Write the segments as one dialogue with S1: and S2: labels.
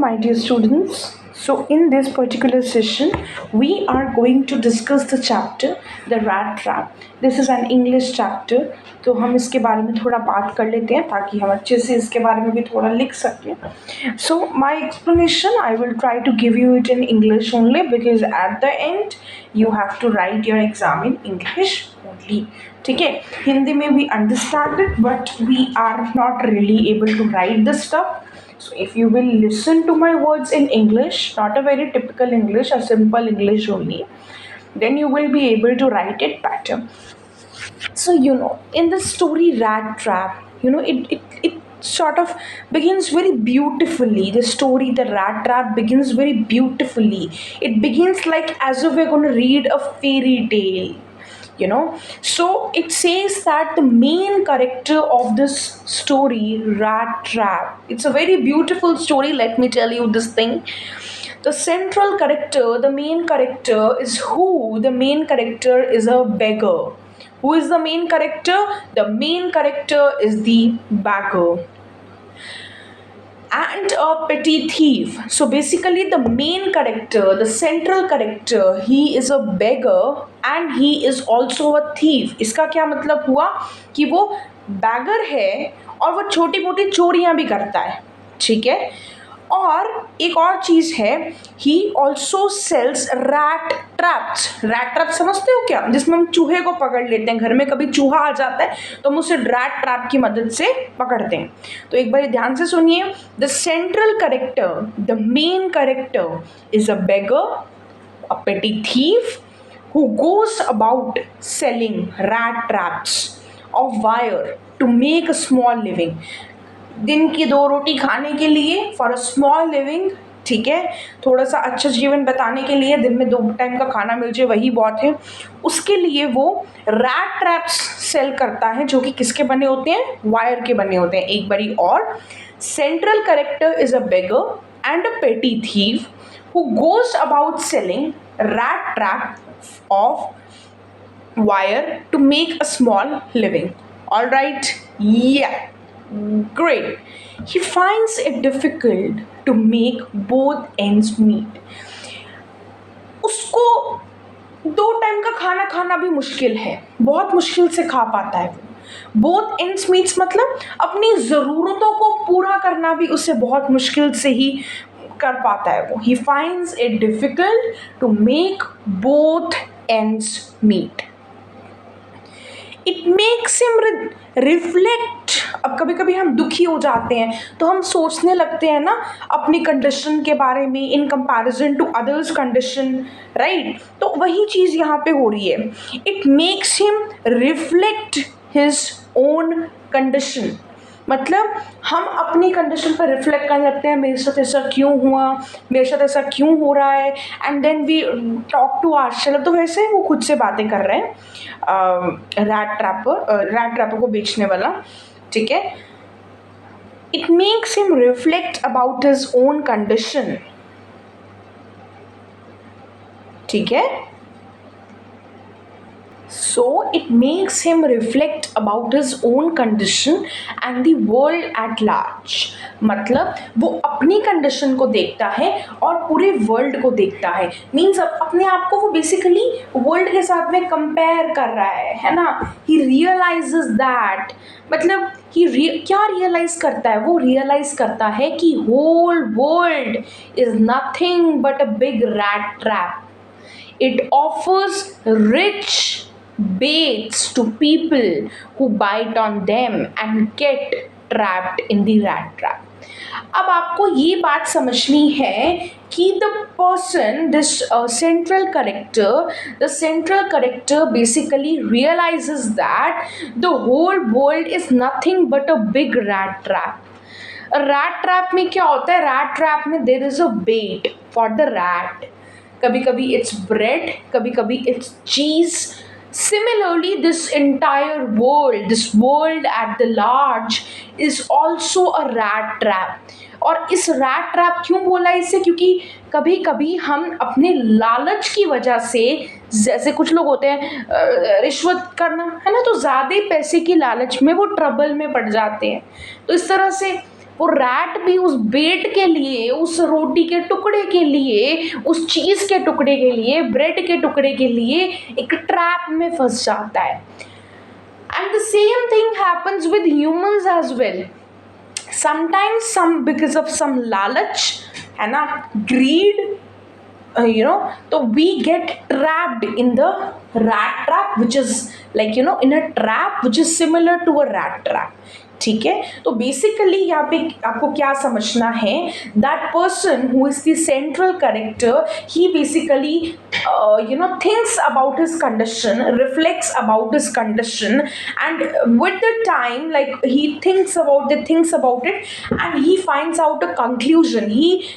S1: my dear students. So, in this particular session, we are going to discuss the chapter The Rat Trap. This is an English chapter. तो हम इसके बारे में थोड़ा बात कर लेते हैं ताकि हम अच्छे से इसके बारे में भी थोड़ा लिख सकें. So, my explanation, I will try to give you it in English only because at the end, you have to write your exam in English only. ठीक है, हिंदी में we understand it, but we are not really able to write this stuff. So if you will listen to my words in English, not a very typical English, a simple English only, then you will be able to write it better. So in the story Rat Trap, it sort of begins very beautifully. The story The Rat Trap begins very beautifully. It begins like as if we're going to read a fairy tale. So it says that the main character of this story, Rat Trap, it's a very beautiful story. Let me tell you this thing. The central character, the main character is who? The main character is a beggar. Who is the main character? The main character is the beggar and a petty thief. So basically the main character, the central character, he is a beggar and he is also a thief. इसका क्या मतलब हुआ कि वो beggar है और वो छोटी मोटी चोरियां भी करता है. ठीक है, और एक और चीज है, he also sells rat traps. Rat trap समझते हो क्या? जिसमें हम चूहे को पकड़ लेते हैं. घर में कभी चूहा आ जाता है तो हम उसे रैट ट्रैप की मदद से पकड़ते हैं. तो एक बार ध्यान से सुनिए. The central character, the main character is a beggar, a petty thief who goes about selling rat traps of wire to make a small living. दिन की 2 रोटी खाने के लिए, फॉर अ स्मॉल लिविंग. ठीक है, थोड़ा सा अच्छा जीवन बताने के लिए, दिन में 2 टाइम का खाना मिल जाए वही बहुत है. उसके लिए वो रैट ट्रैप्स सेल करता है जो कि किसके बने होते हैं? वायर के बने होते हैं. एक बारी और, central character is a beggar and a petty thief who goes about selling rat trap of wire to make a small living. All right, yeah, great. He finds it difficult to make both ends meet. उसको 2 time का खाना खाना भी मुश्किल है, बहुत मुश्किल से खा पाता है वो. बोथ एंड्स मीट्स मतलब अपनी ज़रूरतों को पूरा करना भी उससे बहुत मुश्किल से ही कर पाता है वो. He finds it difficult to make both ends meet. It makes him reflect. अब कभी कभी हम दुखी हो जाते हैं तो हम सोचने लगते हैं ना अपनी कंडीशन के बारे में in comparison to others condition, right? तो वही चीज़ यहाँ पे हो रही है. It makes him reflect his own condition. मतलब हम अपनी कंडीशन पर रिफ्लेक्ट करने लगते हैं, मेरे साथ ऐसा क्यों हुआ, मेरे साथ ऐसा क्यों हो रहा है, and then we talk to ourselves. तो वैसे वो खुद से बातें कर रहे हैं रैट ट्रैपर को बेचने वाला. ठीक है, it makes him reflect about his own condition. ठीक है, so it makes him reflect about his own condition and the world at large. मतलब वो अपनी कंडीशन को देखता है और पूरे वर्ल्ड को देखता है. मीन्स अपने आप को वो बेसिकली वर्ल्ड के साथ में कंपेयर कर रहा है ना. ही रियलाइजेस दैट, मतलब क्या रियलाइज करता है? वो रियलाइज करता है कि whole world is nothing but a big rat trap. It offers rich baits to people who bite on them and get trapped in the rat trap. अब आपको ये बात समझनी है कि the person, this central character basically realizes that the whole world is nothing but a big rat trap. rat trap में क्या होता है? rat trap में there is a bait for the rat. कभी कभी it's bread, कभी कभी it's cheese. Similarly, this entire world, this world at the large is also a rat trap. और इस rat trap क्यों बोला इसे? क्योंकि कभी कभी हम अपने लालच की वजह से, जैसे कुछ लोग होते हैं रिश्वत करना है ना, तो ज़्यादा पैसे की लालच में वो ट्रबल में पड़ जाते हैं. तो इस तरह से वो रैट भी उस बेट के लिए, उस रोटी के टुकड़े के लिए, उस चीज के टुकड़े के लिए, ब्रेड के टुकड़े के लिए एक ट्रैप में फंस जाता है. And the same thing happens with humans as well. Sometimes some because of some lalach, है ना, greed, so we get trapped in the rat trap, which is like, in a trap which is similar to a rat trap. ठीक है. तो basically यहाँ पे आपको क्या समझना है, that person who is the central character, he basically thinks about his condition, reflects about his condition, and with the time, like, he thinks about it, and he finds out a conclusion. He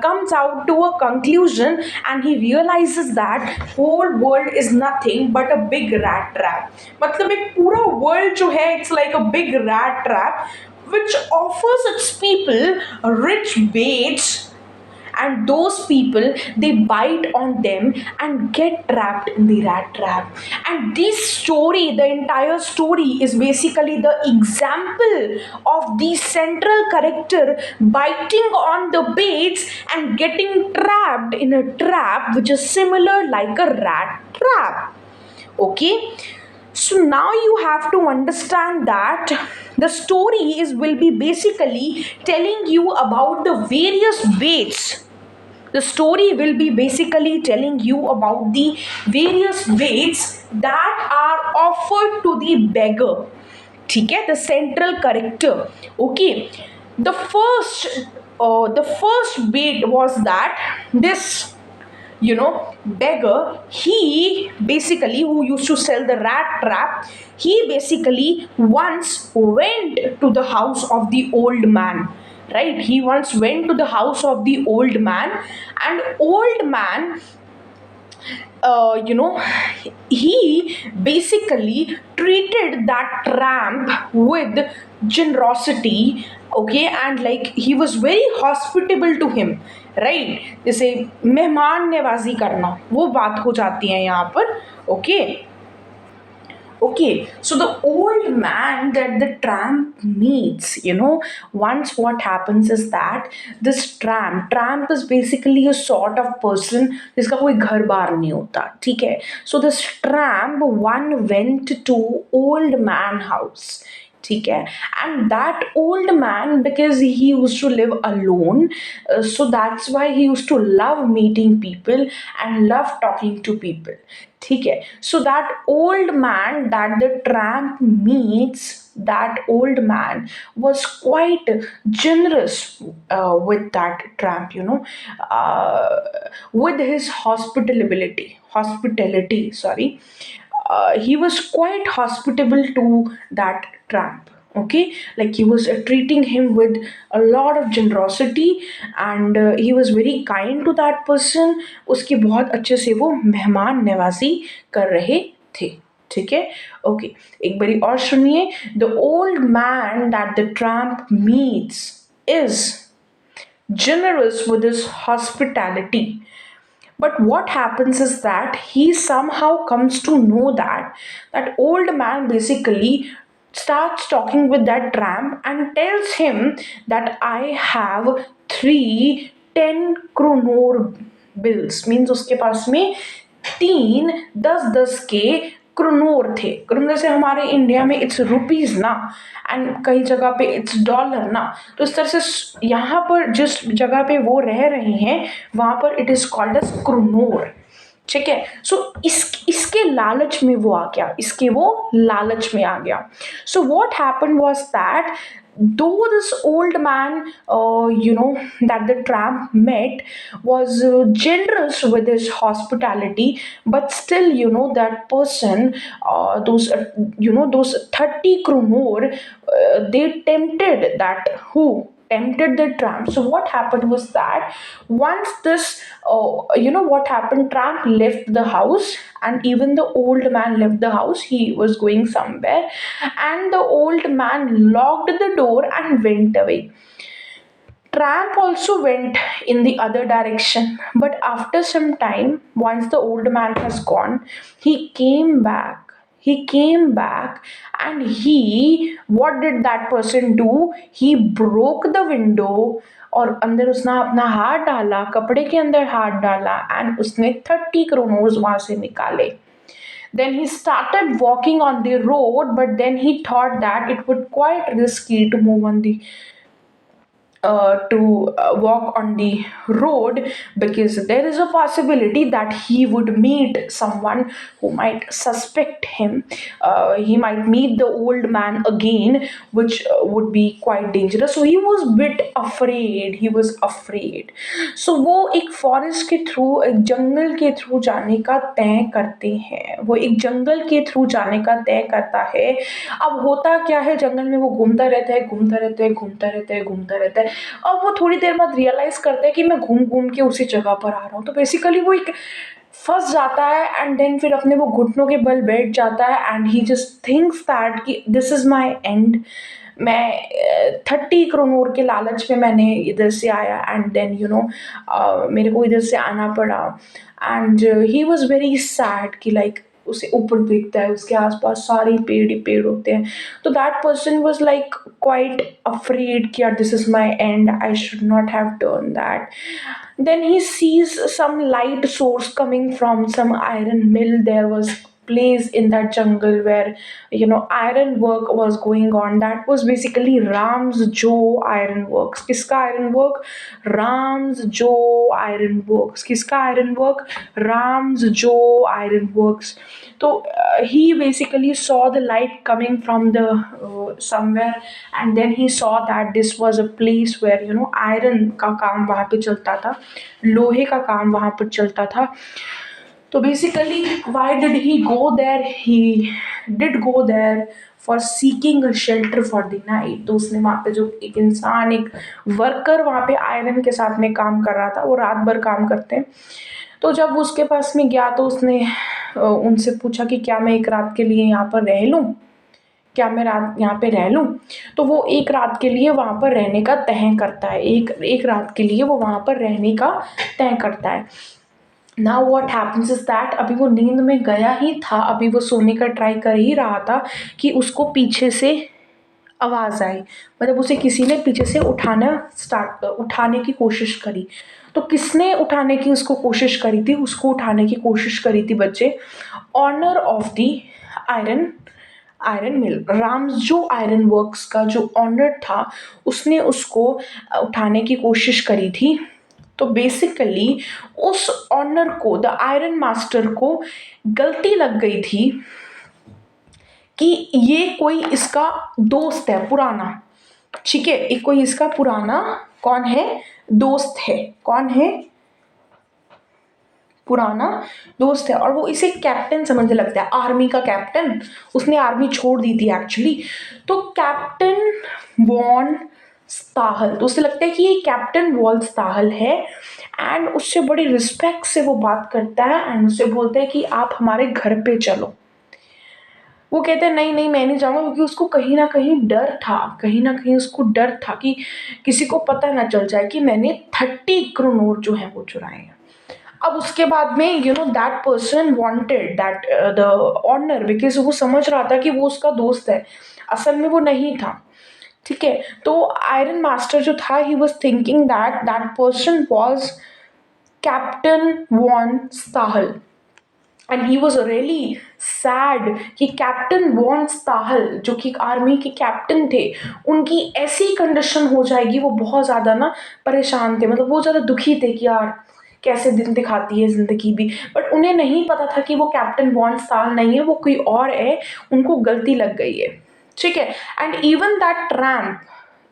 S1: comes out to a conclusion, and he realizes that whole world is nothing but a big rat trap. मतलब एक पूरा world जो है, it's like a big rat trap which offers its people rich baits, and those people, they bite on them and get trapped in the rat trap. And this story, the entire story, is basically the example of the central character biting on the baits and getting trapped in a trap which is similar like a rat trap. Okay, so now you have to understand that the story is will be basically telling you about the various baits. The story will be basically telling you about the various baits that are offered to the beggar. ठीक है, the central character. Okay, the first bait was that this, beggar, he basically, who used to sell the rat trap, he basically once went to the house of the old man, right? He once went to the house of the old man, and old man, he basically treated that tramp with generosity. Okay, and like, he was very hospitable to him, right? जैसे मेहमान नवाजी करना, वो बात हो जाती है यहाँ पर. Okay. Okay, so the old man that the tramp meets, once what happens is that this tramp is basically a sort of person जिसका कोई घर बार नहीं होता, ठीक है. So this tramp one went to old man house, ठीक है. And that old man, because he used to live alone, so that's why he used to love meeting people and love talking to people, ठीक है. So that old man that the tramp meets, that old man was quite generous with that tramp, uh, with his hospitality, sorry. He was quite hospitable to that tramp. Okay, like, he was treating him with a lot of generosity, and he was very kind to that person. उसकी बहुत अच्छे से वो मेहमान नवाजी कर रहे थे, ठीक है. ओके, एक बारी और सुनिए. The old man that the tramp meets is generous with his hospitality. But what happens is that he somehow comes to know that that old man basically starts talking with that tramp and tells him that I have 3 10 crore bills. Means उसके पास में 3 10 10 के kronor थे. Kronor जैसे हमारे India में it's rupees ना, and कई जगह पे इट्स डॉलर ना. तो इस तरह से यहाँ पर जिस जगह पे वो रह रहे हैं, वहां पर it is called as crofter, ठीक है. सो इसके लालच में वो आ गया, इसके वो लालच में आ गया. So what happened was that though this old man, that the tramp met, was generous with his hospitality, but still, that person, those 30 crore, they tempted that, who tempted the tramp. So what happened was that once this, what happened, tramp left the house, and even the old man left the house. He was going somewhere, and the old man locked the door and went away. Tramp also went in the other direction, but after some time, once the old man has gone, he came back. he came back and what did that person do? He broke the window और अंदर उसने अपना हाथ डाला, कपड़े के अंदर हाथ डाला एंड उसने 30 crores वहां से निकाले. Then he started walking on the road, but then he thought that it would quite risky to move on the to walk on the road, because there is a possibility that he would meet someone who might suspect him. He might meet the old man again, which would be quite dangerous. So he was bit afraid. He was afraid. So वो एक forest के through, एक जंगल के through जाने का तय करते हैं. वो एक जंगल के थ्रू जाने का तय करता है. अब होता क्या है, जंगल में वो घूमता रहता है, घूमता रहता है, घूमता रहता है, घूमता रहता है. अब वो थोड़ी देर बाद रियलाइज करता है कि मैं घूम घूम के उसी जगह पर आ रहा हूँ. तो बेसिकली वो एक फंस जाता है एंड देन फिर अपने वो घुटनों के बल बैठ जाता है and he just thinks that कि दिस इज माई एंड. मैं 30 crore के लालच में मैंने इधर से आया एंड देन मेरे को इधर से आना पड़ा. And he was very sad कि लाइक उसे ऊपर देखता है, उसके आसपास सारे पेड़ ही पेड़ होते हैं. तो that person was like quite afraid कि यार this is my and, I should not have done that. Then he sees some light source coming from some iron mill. There was place in that jungle where iron work was going on. That was basically Ram's Joe Iron Works. किसका iron work? Ram's Joe Iron Works. किसका iron work? Ram's Joe Iron Works. So he basically saw the light coming from the somewhere, and then he saw that this was a place where iron का काम वहाँ पे चलता था, लोहे का काम वहाँ पर चलता था. तो basically why did he go there? He did go there for seeking a shelter for the night. तो उसने वहाँ पे जो एक इंसान, एक वर्कर वहाँ पे आयरन के साथ में काम कर रहा था, वो रात भर काम करते हैं. तो जब वो उसके पास में गया तो उसने उनसे पूछा कि क्या मैं एक रात के लिए यहाँ पर रह लूँ, क्या मैं रात यहाँ पे रह लूँ. तो वो एक रात के लिए वहाँ पर रहने का तय करता है. एक रात के लिए वो वहाँ पर रहने का तय करता है. Now what happens is that अभी वो नींद में गया ही था, अभी वो सोने का ट्राई कर ही रहा था कि उसको पीछे से आवाज़ आई. मतलब उसे किसी ने पीछे से उठाने की कोशिश करी. तो किसने उठाने की उसको कोशिश करी थी? उसको उठाने की कोशिश करी थी बच्चे ऑनर ऑफ द आयरन मिल. राम्स जो आयरन वर्क्स का जो ऑनर था, उसने उसको उठाने की कोशिश करी थी. तो बेसिकली उस ऑनर को, द आयरन मास्टर को गलती लग गई थी कि ये कोई इसका दोस्त है पुराना. ठीक है, एक कोई इसका पुराना कौन है, दोस्त है. कौन है? पुराना दोस्त है. और वो इसे कैप्टन समझने लगता है, आर्मी का कैप्टन. उसने आर्मी छोड़ दी थी एक्चुअली. तो कैप्टन वॉन स्टाहल, तो उसे लगता है कि ये कैप्टन वॉन स्टाहल है एंड उससे बड़ी रिस्पेक्ट से वो बात करता है एंड उससे बोलता है कि आप हमारे घर पे चलो. वो कहते हैं नहीं नहीं मैं नहीं जाऊँगा, क्योंकि उसको कहीं ना कहीं डर था, कहीं ना कहीं उसको डर था कि किसी को पता ना चल जाए कि मैंने 30 crore जो है वो चुराए हैं. अब उसके बाद में that person wanted that the owner, because वो समझ रहा था कि वो उसका दोस्त है, असल में वो नहीं था. ठीक है, तो आयरन मास्टर जो था, he was thinking that that person was captain von Stahl and he was really sad कि कैप्टन वॉन स्टाहल जो कि आर्मी के कैप्टन थे, उनकी ऐसी कंडीशन हो जाएगी. वो बहुत ज़्यादा ना परेशान थे, मतलब वो ज़्यादा दुखी थे कि यार कैसे दिन दिखाती है ज़िंदगी भी. बट उन्हें नहीं पता था कि वो कैप्टन वॉन स्टाहल नहीं है, वो कोई और है. उनको गलती लग गई है. ठीक है, and even that tramp,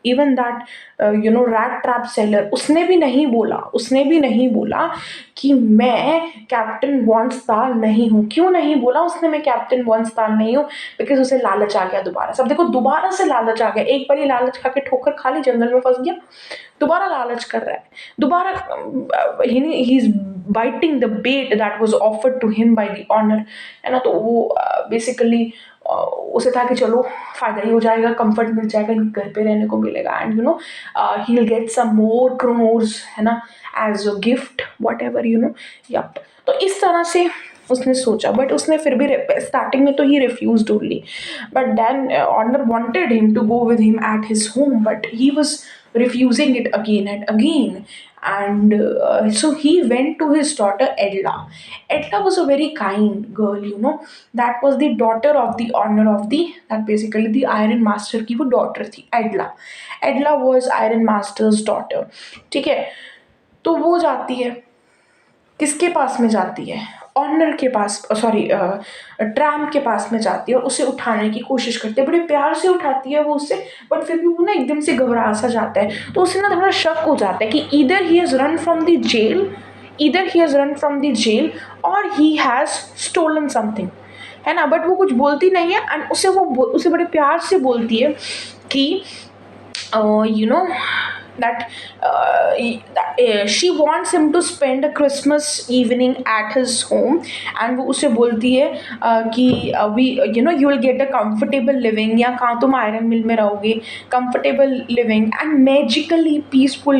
S1: even that rat trap seller, उसने भी नहीं बोला कि मैं कैप्टन वॉन स्टाहल नहीं हूँ. क्यों नहीं बोला उसने मैं कैप्टन वॉन स्टाहल नहीं हूँ? बिकॉज उसे लालच आ गया दोबारा. सब देखो, दोबारा से लालच आ गया. एक बार ही लालच खा के ठोकर खा ली, जंगल में फंस गया, दोबारा लालच कर रहा है. दोबारा he is biting the bait that was offered to him by the owner, है ना. तो वो बेसिकली उसे था कि चलो फायदा ही हो जाएगा, कंफर्ट मिल जाएगा, घर पे रहने को मिलेगा and he will get some more kronors, है ना, as a gift whatever. Yup. तो इस तरह से उसने सोचा, बट उसने फिर भी स्टार्टिंग में तो he refused only, but then owner wanted him to go with him at his home, but he was refusing it again and again. And so he went to his daughter Edla. Edla was a very kind girl, you know. That was the daughter of the owner of the, that basically the iron master की वो daughter थी Edla. Edla was iron master's daughter. ठीक है, तो वो जाती है, किसके पास में जाती है, ऑनर के पास, सॉरी ट्रैम्प के पास में जाती है और उसे उठाने की कोशिश करती है, बड़े प्यार से उठाती है वो उसे, बट फिर भी वो ना एकदम से घबरा सा जाता है, तो उसे ना थोड़ा शक हो जाता है कि either he has run from the jail, either he has run from the jail और ही हैज़ स्टोलन समथिंग, है ना। बट वो कुछ बोलती नहीं है, एंड उसे बड़े प्यार से बोलती है कि you know that she wants him to spend a Christmas evening at his home, and वो उसे बोलती है कि we you know you will get a comfortable living, या कहाँ तुम आयरन मिल में रहोगे, comfortable living and magically peaceful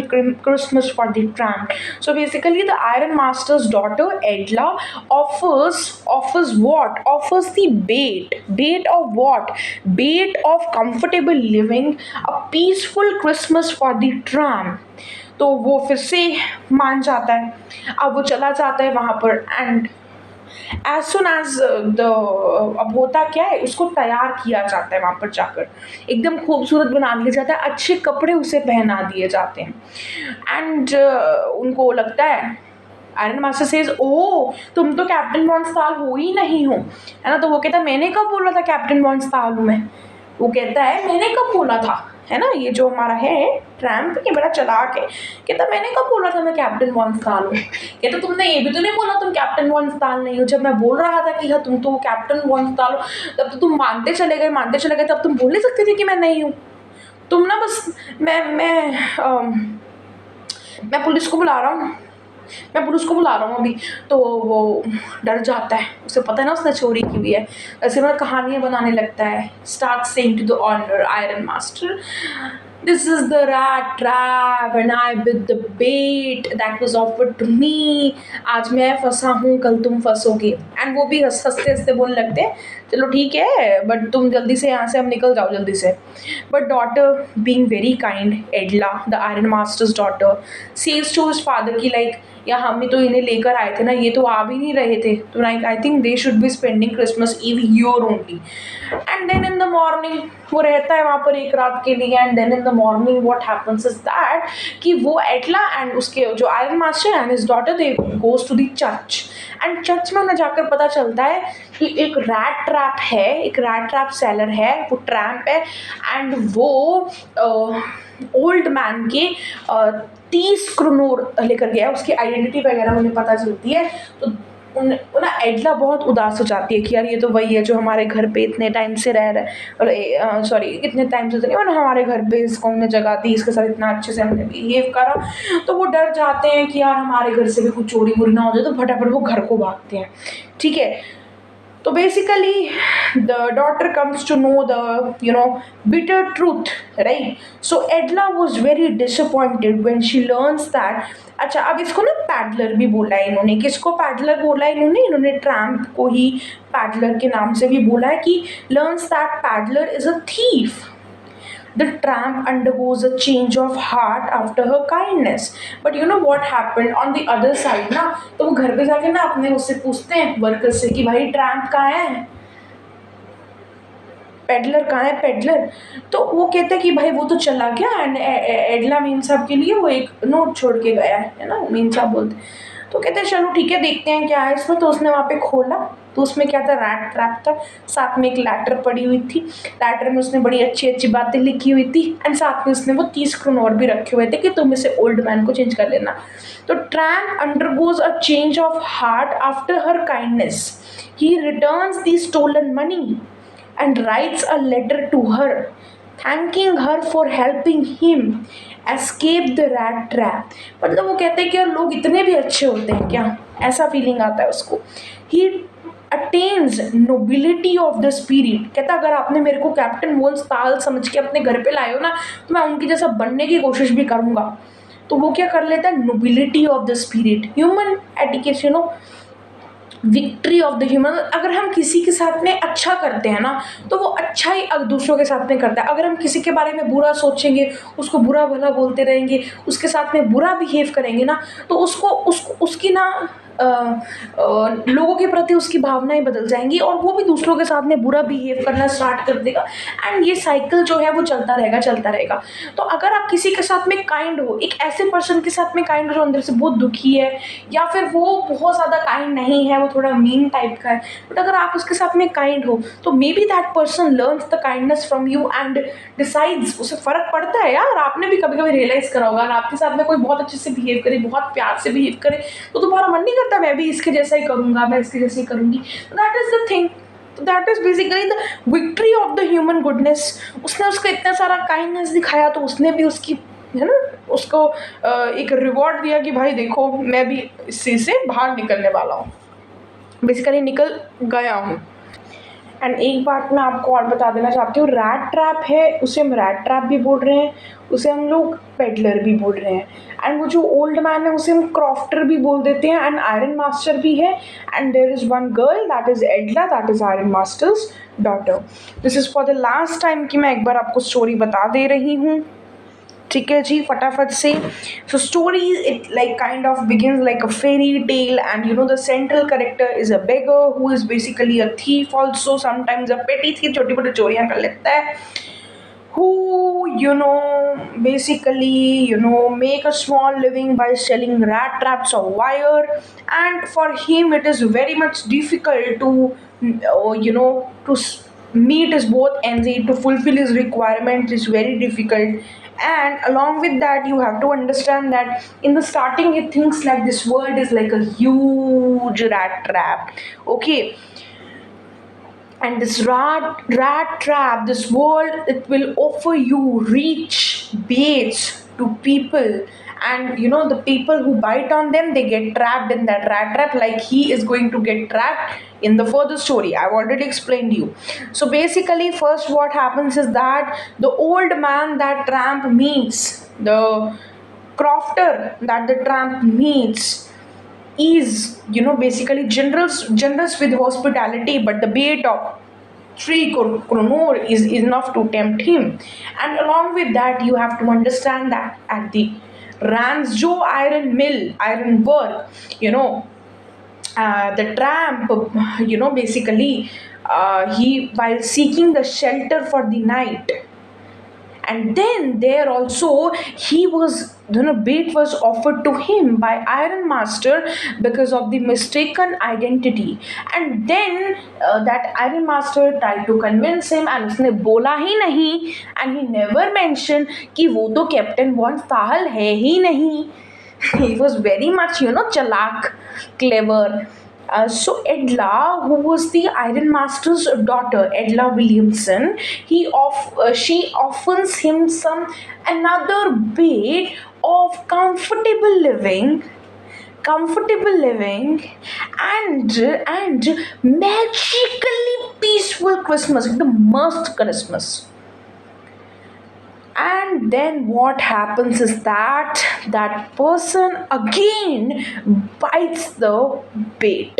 S1: Christmas for the tramp. So basically the iron master's daughter Edla offers what, offers the bait of what, bait of comfortable living, a peaceful Christmas for the tramp. तो वो फिर से मान जाता है, अब वो चला जाता है वहाँ पर, and as soon as the, अब होता क्या है, उसको तैयार किया जाता है वहाँ पर जाकर, एकदम खूबसूरत बना दिया जाता है, अच्छे कपड़े उसे पहना दिए जाते हैं, एंड उनको लगता है, आयरन मास्टर सेज ओ तुम तो कैप्टन वॉन्स्टाल हो ही नहीं हो, है ना। तो वो कहता है मैंने कब बोला था कैप्टन वॉन्स्टाल हूँ मैं, वो कहता है मैंने कब बोला था, है ना, ये जो हमारा है ट्रैम्प, ये बड़ा चालाक है, कहता मैंने कब बोला था मैं कैप्टन वॉन्स्टाल हूँ, कहता तुमने ये भी तो नहीं बोला तुम कैप्टन वॉन्स्टाल नहीं हो, जब मैं बोल रहा था कि हाँ तुम तो कैप्टन वॉन्स्टाल हो, तब तो तुम मानते चले गए, तब तुम बोल नहीं सकते थे कि मैं नहीं हूँ, तुम ना बस मैं पुलिस को बुला रहा हूँ, अभी। तो वो डर जाता है, उसे पता है ना उसने चोरी की हुई है, ऐसे में कहानियाँ बनाने लगता है, start saying to the owner ironmaster, this is the rat trap and I bit the bait that was offered to me, आज मैं फंसा हूँ कल तुम फंसोगे, एंड वो भी हंसते हंसते बोलने लगते हैं चलो ठीक है बट तुम जल्दी से यहाँ से, हम निकल जाओ जल्दी से। But daughter being very kind, Edla the ironmaster's daughter says to his father की लाइक, या हम ही तो इन्हें लेकर आए थे ना, ये तो आ भी नहीं रहे थे, तो like I think they should be spending Christmas Eve here only. And then in the morning वो रहता है वहाँ पर एक रात के लिए, and then in the morning what happens is that कि वो एटला एंड उसके जो ironmaster and his daughter they goes to the church, and church में उन्हें जाकर पता चलता है कि एक रैट ट्रैप है, एक रैट ट्रैप सेलर है, वो ट्रैम्प है, एंड वो ओल्ड मैन के 30 क्रोनोर लेकर गया, उसकी आइडेंटिटी वगैरह उन्हें पता चलती है, तो ना एडला बहुत उदास हो जाती है कि यार ये तो वही है जो हमारे घर पे इतने टाइम से रह रहा है, सॉरी इतने टाइम से तो नहीं, मतलब हमारे घर पे इसको हमने जगह दी, इसके साथ इतना अच्छे से हमने बिहेव करा, तो वो डर जाते हैं कि यार हमारे घर से भी कुछ चोरी वोरी ना हो जाए, तो फटाफट वो घर को भागते हैं, ठीक है। तो basically the daughter comes to know the bitter truth, right? So Edla was very disappointed when she learns that, अच्छा अब इसको ना पैडलर भी बोला है इन्होंने, किसको पैडलर बोला है इन्होंने ट्रैम्प को ही पैडलर के नाम से भी बोला है कि learns that peddler is a thief. The tramp undergoes a change of heart after her kindness. But you know what happened on the other side ना, तो वो घर पे जाके ना अपने उससे पूछते हैं वर्कर से कि भाई ट्रैम्प कहाँ है, पेडलर कहाँ है पेडलर, तो वो कहते हैं कि भाई वो तो चला गया, एंड एडला मीन साहब के लिए वो एक नोट छोड़ के गया है ना, मीन साहब बोलते, तो कहते हैं चलो ठीक है देखते हैं क्या है इसमें। तो उसने वहाँ पे खोला, तो उसमें क्या था, रैट ट्रैप था, साथ में एक लेटर पड़ी हुई थी, लेटर में उसने बड़ी अच्छी अच्छी बातें लिखी हुई थी, एंड साथ में उसने वो 30 क्रोनोर भी रखे हुए थे कि तुम इसे ओल्ड मैन को चेंज कर लेना। तो tramp undergoes a change of heart after her kindness, he returns the stolen money and writes a letter to her thanking her for helping him escape the rat trap। मतलब वो कहते हैं कि यार लोग इतने भी अच्छे होते हैं क्या, ऐसा फीलिंग आता है उसको। he attains nobility of the spirit, कहता अगर आपने मेरे को कैप्टन वॉन्स्टाल समझ के अपने घर पे लाए हो ना, तो मैं उनकी जैसा बनने की कोशिश भी करूँगा। तो वो क्या कर लेता है, nobility of the spirit, human etiquette, victory of the human. अगर हम किसी के साथ में अच्छा करते हैं ना, तो वो अच्छा ही दूसरों के साथ में करता है। अगर हम किसी के बारे में बुरा सोचेंगे, उसको बुरा भला बोलते रहेंगे, उसके साथ में बुरा बिहेव करेंगे ना, तो उसको उसकी ना लोगों के प्रति उसकी भावनाएं बदल जाएंगी और वो भी दूसरों के साथ में बुरा बिहेव करना स्टार्ट कर देगा। एंड ये साइकिल जो है वो चलता रहेगा चलता रहेगा। तो अगर आप किसी के साथ में काइंड हो, एक ऐसे पर्सन के साथ में काइंड हो जो अंदर से बहुत दुखी है, या फिर वो बहुत ज़्यादा काइंड नहीं है, वो थोड़ा मीन टाइप का है, बट अगर आप उसके साथ में काइंड हो, तो may be that person learns the kindness from you and decides. उसे फर्क पड़ता है यार, आपने भी कभी कभी रियलाइज करा होगा, आपके साथ में कोई बहुत अच्छे से बिहेव करे, बहुत प्यार से बिहेव करे, तो तुम्हारा मन नहीं करता मैं भी इसके जैसा ही करूंगा, मैं इसके जैसे ही करूंगी। That is the thing, that is basically the victory of the human goodness. उसने उसको इतना सारा काइंडनेस दिखाया, तो उसने भी उसकी, है ना, उसको एक रिवॉर्ड दिया कि भाई देखो मैं भी इस चीज़ से बाहर निकलने वाला हूँ, बेसिकली निकल गया हूँ। एंड एक बात मैं आपको और बता देना चाहती हूँ, रैट ट्रैप है, उसे हम रैट ट्रैप भी बोल रहे हैं, उसे हम लोग पेडलर भी बोल रहे हैं। एंड वो जो ओल्ड मैन है उसे हम क्रॉफ्टर भी बोल देते हैं, एंड आयरन मास्टर भी है। And there is one girl that is Edla, that is ironmaster's daughter. This is for the last time कि मैं एक बार आपको स्टोरी बता दे रही हूँ, ठीक है जी, फटाफट से। So story it like kind of begins like a fairy tale, and you know the central character is a beggar who is basically a thief also, sometimes a petty thief, छोटी मोटी चोरियां कर लेता है, who basically make a small living by selling rat traps or wire. And for him it is very much difficult to meet his both ends, to fulfill his requirements is very difficult. And along with that, you have to understand that in the starting he thinks like this world is like a huge rat trap, okay. And this rat trap, this world, it will offer you rich baits to people, and the people who bite on them, they get trapped in that rat trap, like he is going to get trapped in the further story. I've already explained you. So basically, first what happens is that the old man that tramp meets, the crofter that the tramp meets, is basically generous with hospitality, but the bait of 3 crore is enough to tempt him. And along with that, you have to understand that at the Ransjo iron mill, iron work, the tramp, basically, he, while seeking the shelter for the night, and then there also he was, bait was offered to him by iron master because of the mistaken identity. And then that iron master tried to convince him, and उसने बोला ही नहीं, and he never mentioned कि वो तो captain von Sahal है ही नहीं. He was very much chalak, clever. So Edla, who was the Iron Master's daughter, Edla Williamson, she offers him some another bit of comfortable living, and magically peaceful Christmas, the must Christmas. And then what happens is that that person again bites the bait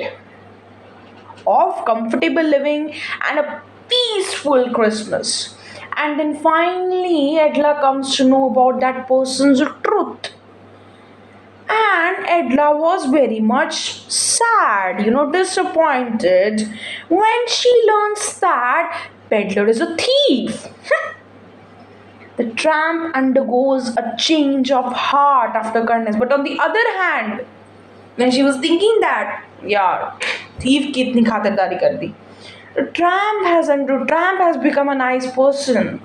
S1: of comfortable living and a peaceful Christmas. And then finally Edla comes to know about that person's truth, and Edla was very much sad, disappointed when she learns that Peddler is a thief. The tramp undergoes a change of heart after kindness. But on the other hand, when she was thinking that, yeah, thief की इतनी खातिरदारी कर दी, the tramp has become a nice person.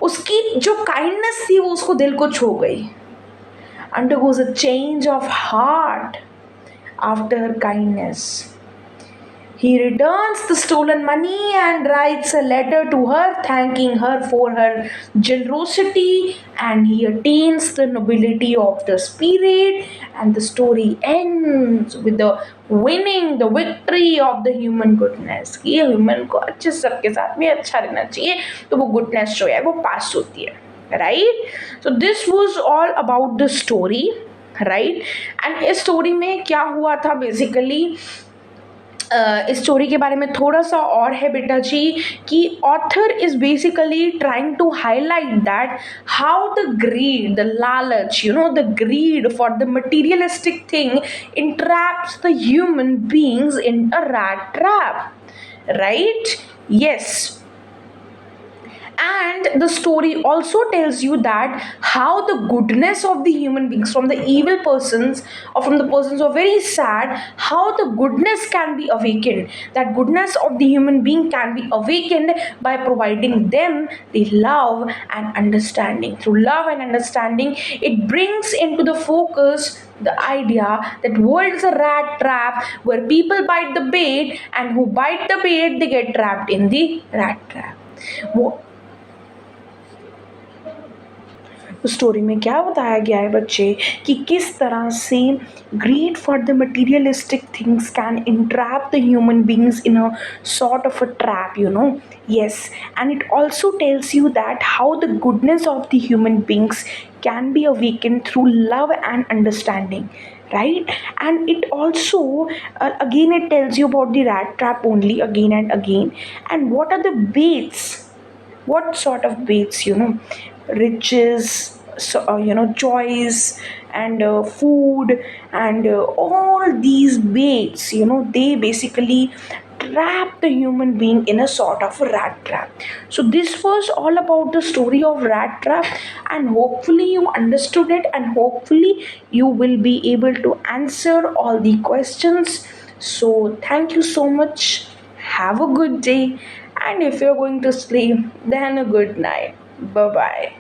S1: उसकी जो kindness थी वो उसको दिल को छू गई. Undergoes a change of heart after her kindness. He returns the stolen money and writes a letter to her thanking her for her generosity, and he attains the nobility of the spirit, and the story ends with the winning the victory of the human goodness. कि human को अच्छे सबके साथ में अच्छा रहना चाहिए, तो वो गुडनेस जो है वो पास होती है, right. So this was all about the story, right. And इस स्टोरी में क्या हुआ था, बेसिकली इस स्टोरी के बारे में थोड़ा सा और है बेटा जी, कि author is basically trying to highlight that how the greed, the लालच, the greed for the materialistic thing entraps the human beings in a rat trap, right? Yes. And the story also tells you that how the goodness of the human beings, from the evil persons or from the persons who are very sad, how the goodness can be awakened. That goodness of the human being can be awakened by providing them the love and understanding. Through love and understanding, it brings into the focus the idea that world is a rat trap where people bite the bait, and who bite the bait, they get trapped in the rat trap. उस story में क्या बताया गया है बच्चे, कि किस तरह से greed for the materialistic things can entrap the human beings in a sort of a trap. Yes. And it also tells you that how the goodness of the human beings can be awakened through love and understanding, right? And it also again it tells you about the rat trap only again and again, and what are the baits, what sort of baits, riches, so, choice, and food, and all these baits, they basically trap the human being in a sort of a rat trap. So this was all about the story of rat trap, and hopefully you understood it, and hopefully you will be able to answer all the questions. So thank you so much, have a good day, and if you're going to sleep, then a good night. Bye bye.